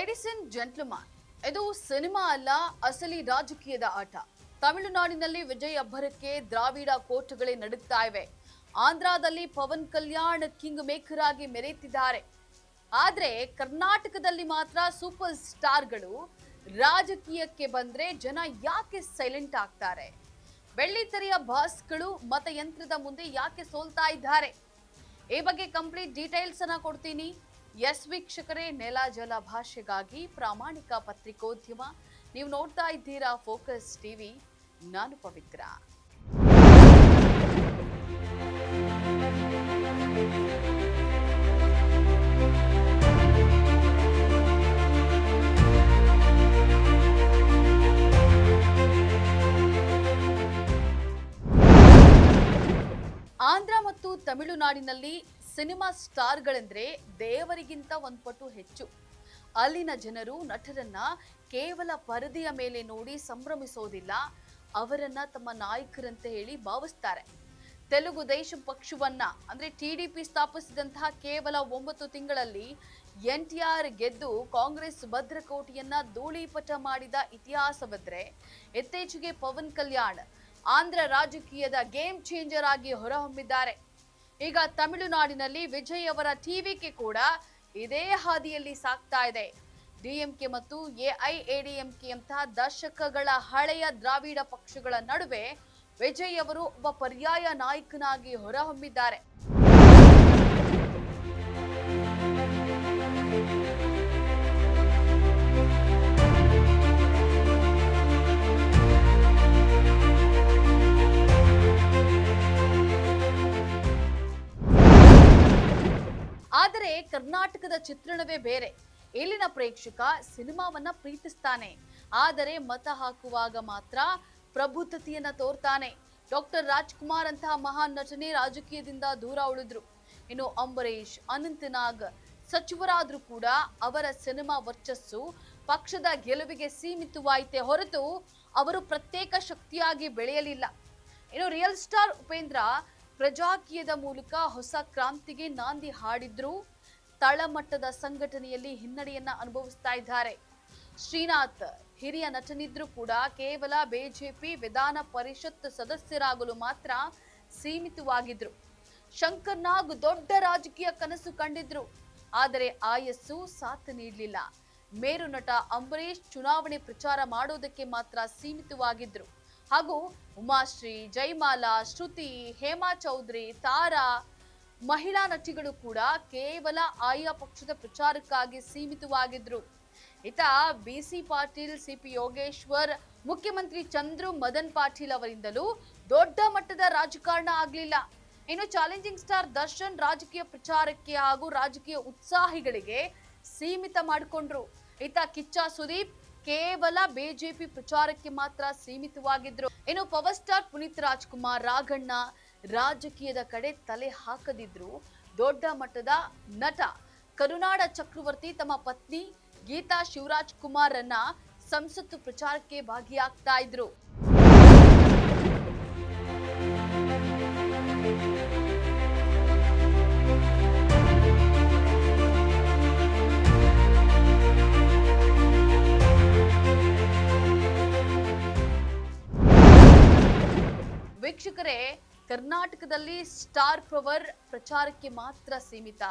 Ladies and gentleman, ಇದು cinema ಅಲ್ಲ, ಅಸಲಿ ರಾಜಕೀಯದ ಆಟ. ತಮಿಳುನಾಡಿನಲ್ಲಿ ವಿಜಯ್ ಅಬ್ಬರಕ್ಕೆ ದ್ರಾವಿಡ ಕೋಟಗಳೇ ನಡುಗ್ತಾ ಇವೆ. ಆಂಧ್ರದಲ್ಲಿ ಪವನ್ ಕಲ್ಯಾಣ್ ಕಿಂಗ್ ಮೇಕರ್ ಆಗಿ ಮೆರೆಯುತ್ತಿದ್ದಾರೆ. ಆದ್ರೆ ಕರ್ನಾಟಕದಲ್ಲಿ ಮಾತ್ರ ಸೂಪರ್ ಸ್ಟಾರ್ಗಳು ರಾಜಕೀಯಕ್ಕೆ ಬಂದ್ರೆ ಜನ ಯಾಕೆ ಸೈಲೆಂಟ್ ಆಗ್ತಾರೆ? ಬೆಳ್ಳಿತೆರೆಯ ಬಾಸ್ಗಳು ಮತಯಂತ್ರದ ಮುಂದೆ ಯಾಕೆ ಸೋಲ್ತಾ ಇದ್ದಾರೆ? ಈ ಬಗ್ಗೆ ಕಂಪ್ಲೀಟ್ ಡೀಟೇಲ್ಸ್ ಅನ್ನ ಕೊಡ್ತೀನಿ. ಎಸ್ ವೀಕ್ಷಕರೇ, ನೆಲ ಜಲ ಭಾಷೆಗಾಗಿ ಪ್ರಾಮಾಣಿಕ ಪತ್ರಿಕೋದ್ಯಮ. ನೀವು ನೋಡ್ತಾ ಇದ್ದೀರಾ ಫೋಕಸ್ ಟಿವಿ. ನಾನು ಪವಿತ್ರ. ಆಂಧ್ರ ಮತ್ತು ತಮಿಳುನಾಡಿನಲ್ಲಿ ಸಿನಿಮಾ ಸ್ಟಾರ್ಗಳೆಂದ್ರೆ ದೇವರಿಗಿಂತ ಒಂದು ಪಟ್ಟು ಹೆಚ್ಚು. ಅಲ್ಲಿನ ಜನರು ನಟರನ್ನ ಕೇವಲ ಪರದೆಯ ಮೇಲೆ ನೋಡಿ ಸಂಭ್ರಮಿಸೋದಿಲ್ಲ, ಅವರನ್ನ ತಮ್ಮ ನಾಯಕರಂತೆ ಹೇಳಿ ಭಾವಿಸ್ತಾರೆ. ತೆಲುಗು ದೇಶಂ ಪಕ್ಷವನ್ನ ಅಂದ್ರೆ ಟಿಡಿಪಿ ಸ್ಥಾಪಿಸಿದಂತಹ ಕೇವಲ 9 ತಿಂಗಳಲ್ಲಿ NTR ಗೆದ್ದು ಕಾಂಗ್ರೆಸ್ ಭದ್ರಕೋಟೆಯನ್ನ ಧೂಳೀಪಟ ಮಾಡಿದ ಇತಿಹಾಸವಿದ್ರೆ, ಇತ್ತೀಚೆಗೆ ಪವನ್ ಕಲ್ಯಾಣ್ ಆಂಧ್ರ ರಾಜಕೀಯದ ಗೇಮ್ ಚೇಂಜರ್ ಆಗಿ ಹೊರಹೊಮ್ಮಿದ್ದಾರೆ. ಈಗ ತಮಿಳುನಾಡಿನಲ್ಲಿ ವಿಜಯ್ ಅವರ ಟಿವಿಕೆ ಕೂಡ ಇದೇ ಹಾದಿಯಲ್ಲಿ ಸಾಗ್ತಾ ಇದೆ. ಡಿಎಂಕೆ ಮತ್ತು ಎಐಎಡಿಎಂಕೆ ಅಂತಹ ದಶಕಗಳ ಹಳೆಯ ದ್ರಾವಿಡ ಪಕ್ಷಗಳ ನಡುವೆ ವಿಜಯ್ ಅವರು ಒಬ್ಬ ಪರ್ಯಾಯ ನಾಯಕನಾಗಿ ಹೊರಹೊಮ್ಮಿದ್ದಾರೆ. ಆದರೆ ಕರ್ನಾಟಕದ ಚಿತ್ರಣವೇ ಬೇರೆ. ಇಲ್ಲಿನ ಪ್ರೇಕ್ಷಕ ಸಿನಿಮಾವನ್ನ ಪ್ರೀತಿಸ್ತಾನೆ, ಆದರೆ ಮತ ಹಾಕುವಾಗ ಮಾತ್ರ ಪ್ರಬುದ್ಧತೆಯನ್ನ ತೋರ್ತಾನೆ. ಡಾಕ್ಟರ್ ರಾಜ್ಕುಮಾರ್ ಅಂತಹ ಮಹಾನ್ ನಟನೆ ರಾಜಕೀಯದಿಂದ ದೂರ ಉಳಿದ್ರು. ಇನ್ನು ಅಂಬರೀಶ್, ಅನಂತನಾಗ್ ಸಚಿವರಾದ್ರೂ ಕೂಡ ಅವರ ಸಿನಿಮಾ ವರ್ಚಸ್ಸು ಪಕ್ಷದ ಗೆಲುವಿಗೆ ಸೀಮಿತವಾಯಿತೇ ಹೊರತು ಅವರು ಪ್ರತ್ಯೇಕ ಶಕ್ತಿಯಾಗಿ ಬೆಳೆಯಲಿಲ್ಲ. ಇನ್ನು ರಿಯಲ್ ಸ್ಟಾರ್ ಉಪೇಂದ್ರ ಪ್ರಜಾಕೀಯದ ಮೂಲಕ ಹೊಸ ಕ್ರಾಂತಿಗೆ ನಾಂದಿ ಹಾಡಿದ್ರು. ತಳಮಟ್ಟದ ಸಂಘಟನೆಯಲ್ಲಿ ಹಿನ್ನಡೆಯನ್ನ ಅನುಭವಿಸ್ತಾ ಇದ್ದಾರೆ. ಶ್ರೀನಾಥ್ ಹಿರಿಯ ನಟನಿದ್ರು ಕೂಡ ಕೇವಲ ಬಿಜೆಪಿ ವಿಧಾನ ಪರಿಷತ್ ಸದಸ್ಯರಾಗಲು ಮಾತ್ರ ಸೀಮಿತವಾಗಿದ್ರು. ಶಂಕರ್ ನಾಗ್ ದೊಡ್ಡ ರಾಜಕೀಯ ಕನಸು ಕಂಡಿದ್ರು, ಆದರೆ ಆಯಸ್ಸು ಸಾಥ್ ನೀಡಲಿಲ್ಲ. ಮೇರು ನಟ ಅಂಬರೀಶ್ ಚುನಾವಣೆ ಪ್ರಚಾರ ಮಾಡೋದಕ್ಕೆ ಮಾತ್ರ ಸೀಮಿತವಾಗಿದ್ರು. ಹಾಗೂ ಉಮಾಶ್ರೀ, ಜೈಮಾಲಾ, ಶ್ರುತಿ, ಹೇಮಾ ಚೌಧರಿ, ತಾರಾ ಮಹಿಳಾ ನಟಿಗಳು ಕೂಡ ಕೇವಲ ಆಯಾ ಪಕ್ಷದ ಪ್ರಚಾರಕ್ಕಾಗಿ ಸೀಮಿತವಾಗಿದ್ರು. ಇತ ಬಿಸಿ ಪಾಟೀಲ್, ಸಿಪಿ ಯೋಗೇಶ್ವರ್, ಮುಖ್ಯಮಂತ್ರಿ ಚಂದ್ರು ಮದನ್ ಪಾಟೀಲ್ ಅವರಿಂದಲೂ ದೊಡ್ಡ ಮಟ್ಟದ ರಾಜಕಾರಣ ಆಗ್ಲಿಲ್ಲ. ಇನ್ನು ಚಾಲೆಂಜಿಂಗ್ ಸ್ಟಾರ್ ದರ್ಶನ್ ರಾಜಕೀಯ ಪ್ರಚಾರಕ್ಕೆ ಹಾಗೂ ರಾಜಕೀಯ ಉತ್ಸಾಹಿಗಳಿಗೆ ಸೀಮಿತ ಮಾಡಿಕೊಂಡ್ರು. ಇತ ಕಿಚ್ಚ ಸುದೀಪ್ ಕೇವಲ ಬಿಜೆಪಿ ಪ್ರಚಾರಕ್ಕೆ ಮಾತ್ರ ಸೀಮಿತವಾಗಿದ್ರು. ಇನ್ನು ಪವರ್ ಸ್ಟಾರ್ ಪುನೀತ್ ರಾಜ್ಕುಮಾರ್, ರಾಘಣ್ಣ ರಾಜಕೀಯದ ಕಡೆ ತಲೆ ಹಾಕದಿದ್ರು. ದೊಡ್ಡ ಮಟ್ಟದ ನಟ ಕರುನಾಡ ಚಕ್ರವರ್ತಿ ತಮ್ಮ ಪತ್ನಿ ಗೀತಾ ಶಿವರಾಜ್ ಕುಮಾರ್ ರನ್ನ ಸಂಸತ್ತು ಪ್ರಚಾರಕ್ಕೆ ಭಾಗಿಯಾಗ್ತಾ ಇದ್ರು. ವೀಕ್ಷಕರೇ, ಕರ್ನಾಟಕದಲ್ಲಿ ಸ್ಟಾರ್ ಪವರ್ ಪ್ರಚಾರಕ್ಕೆ ಮಾತ್ರ ಸೀಮಿತ.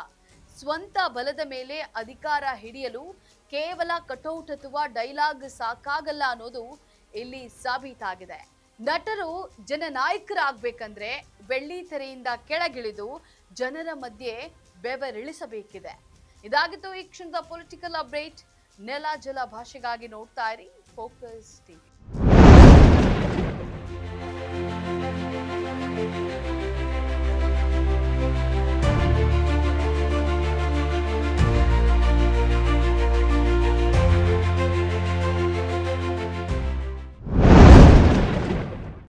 ಸ್ವಂತ ಬಲದ ಮೇಲೆ ಅಧಿಕಾರ ಹಿಡಿಯಲು ಕೇವಲ ಕಟೌಟ್ ಅಥವಾ ಡೈಲಾಗ್ ಸಾಕಾಗಲ್ಲ ಅನ್ನೋದು ಇಲ್ಲಿ ಸಾಬೀತಾಗಿದೆ. ನಟರು ಜನನಾಯಕರಾಗಬೇಕಂದ್ರೆ ಬೆಳ್ಳಿ ತೆರೆಯಿಂದ ಕೆಳಗಿಳಿದು ಜನರ ಮಧ್ಯೆ ಬೆವರಿಳಿಸಬೇಕಿದೆ. ಇದಾಗಿತ್ತು ಈ ಕ್ಷಣದ ಪೊಲಿಟಿಕಲ್ ಅಪ್ಡೇಟ್. ನೆಲ ಜಲ ಭಾಷೆಗಾಗಿ ನೋಡ್ತಾ ಇರಿ ಫೋಕಸ್ ಟಿವಿ.